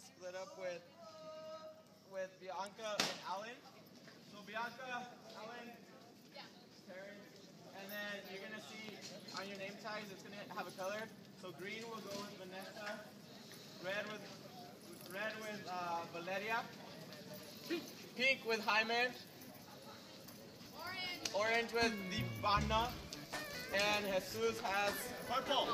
split up with Bianca and Alan. So Bianca, Alan, Terrence, and then you're gonna see on your name tags it's gonna have a color. So green will go with Vanessa, red with Valeria, pink with Hyman, orange with Divana, and Jesus has purple.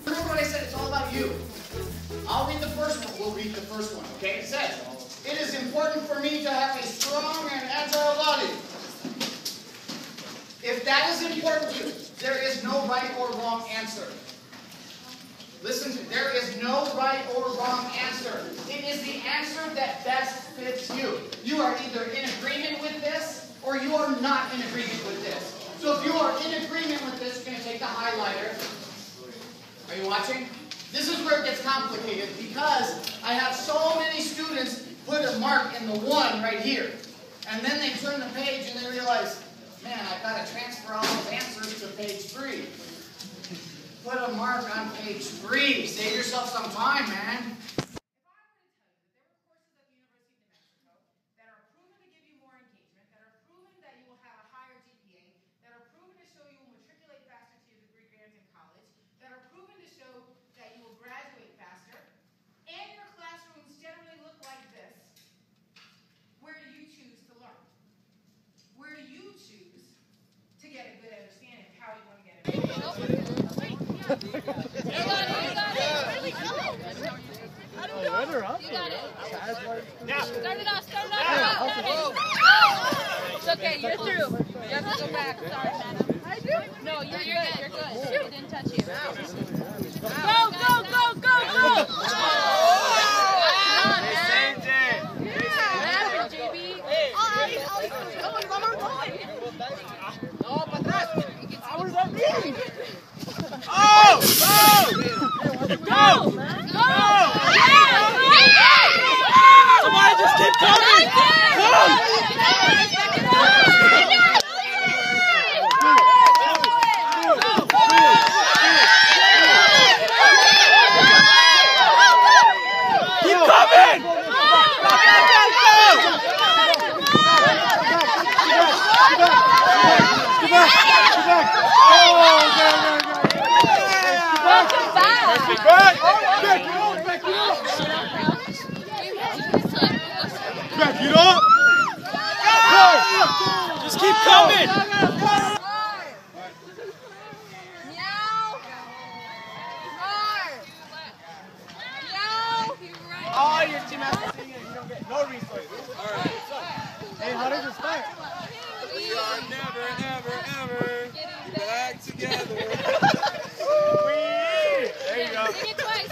Remember what I said, it's all about you. I'll read the first one. We'll read the first one, okay? It says, it is important for me to have a strong and agile body. If that is important to you, there is no right or wrong answer. Listen to me. There is no right or wrong answer. It is the answer that best fits you. You are either in agreement with this or you are not in agreement with this. So if you are in agreement with this, you're going to take the highlighter. Are you watching? This is where it gets complicated because I have so many students put a mark in the 1 right here. And then they turn the page and they realize, man, I've got to transfer all those answers to page 3. Put a mark on page 3. Save yourself some time, man. It's okay, you're through. You have to go back. Sorry, madam. No, you're good. You're good. She didn't touch you. Go! Somebody just keep coming! Back it up! Just keep coming! Oh, your team has to sing it. You don't get no resources. Alright. Hey, how does it start? We are never, ever, ever back together. There you go. Sing it twice.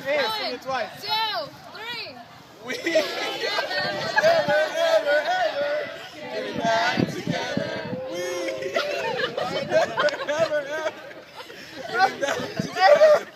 Hey, sing it twice. 2, 3. We never, ever, ever get back together. We never, ever, ever get back together.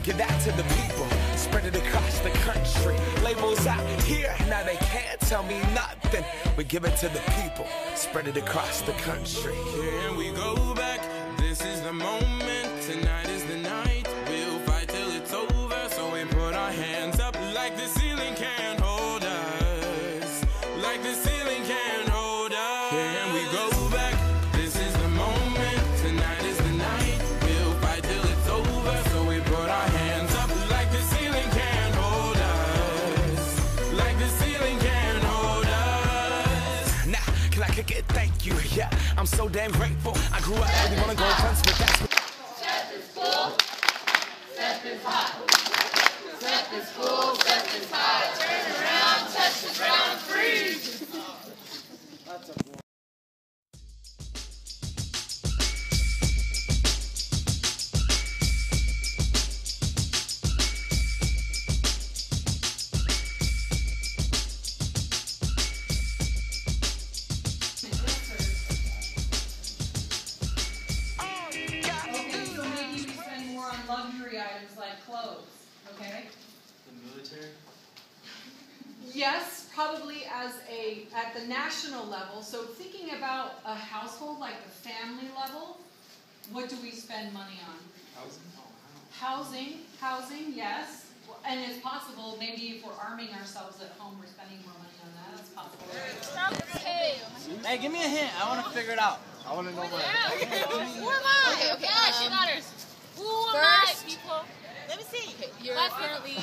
Give that to the people, spread it across the country. Labels out here, now they can't tell me nothing. We give it to the people, spread it across the country. Here we go back, this is the moment, tonight is the night. We'll fight till it's over, so we put our hands up like the ceiling can't hold us. Like the ceiling can't hold us. Here we go back, this is the moment, tonight is the night. We'll fight till it's over, so we put our hands up like the ceiling can't hold us. Like the ceiling can't hold us. Nah, can I kick it? Thank you, yeah. I'm so damn grateful. I grew up really wanna go fence, but that's what is hot. Step is cool, step is hot. Turn around, touch the ground, freeze. Luxury items like clothes, okay? The military? Yes, probably at the national level. So thinking about a household, like the family level, what do we spend money on? Housing, yes. And it's possible, maybe if we're arming ourselves at home, we're spending more money on that. That's possible. Hey, give me a hint. I want to figure it out. I want to know what. Who am I? Okay. Yeah, she got hers. Who am I, people? Let me see. You're currently.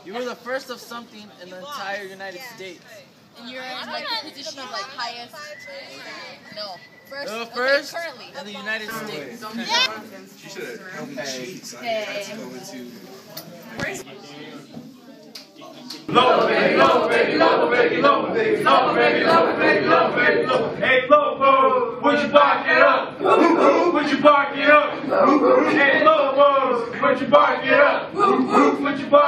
You were the first of something in the entire United States. And you're in like the position of like highest. No. First currently. in the United States. Yeah. She should have helped me cheat. So I had to go into. Low, baby, low, baby, low, baby, low, baby, low, baby, low, baby, low, baby, low. Hey, Lobos, would you bark it up? Would you bark it up? Hey, Lobos, would you bark it up? Would you bark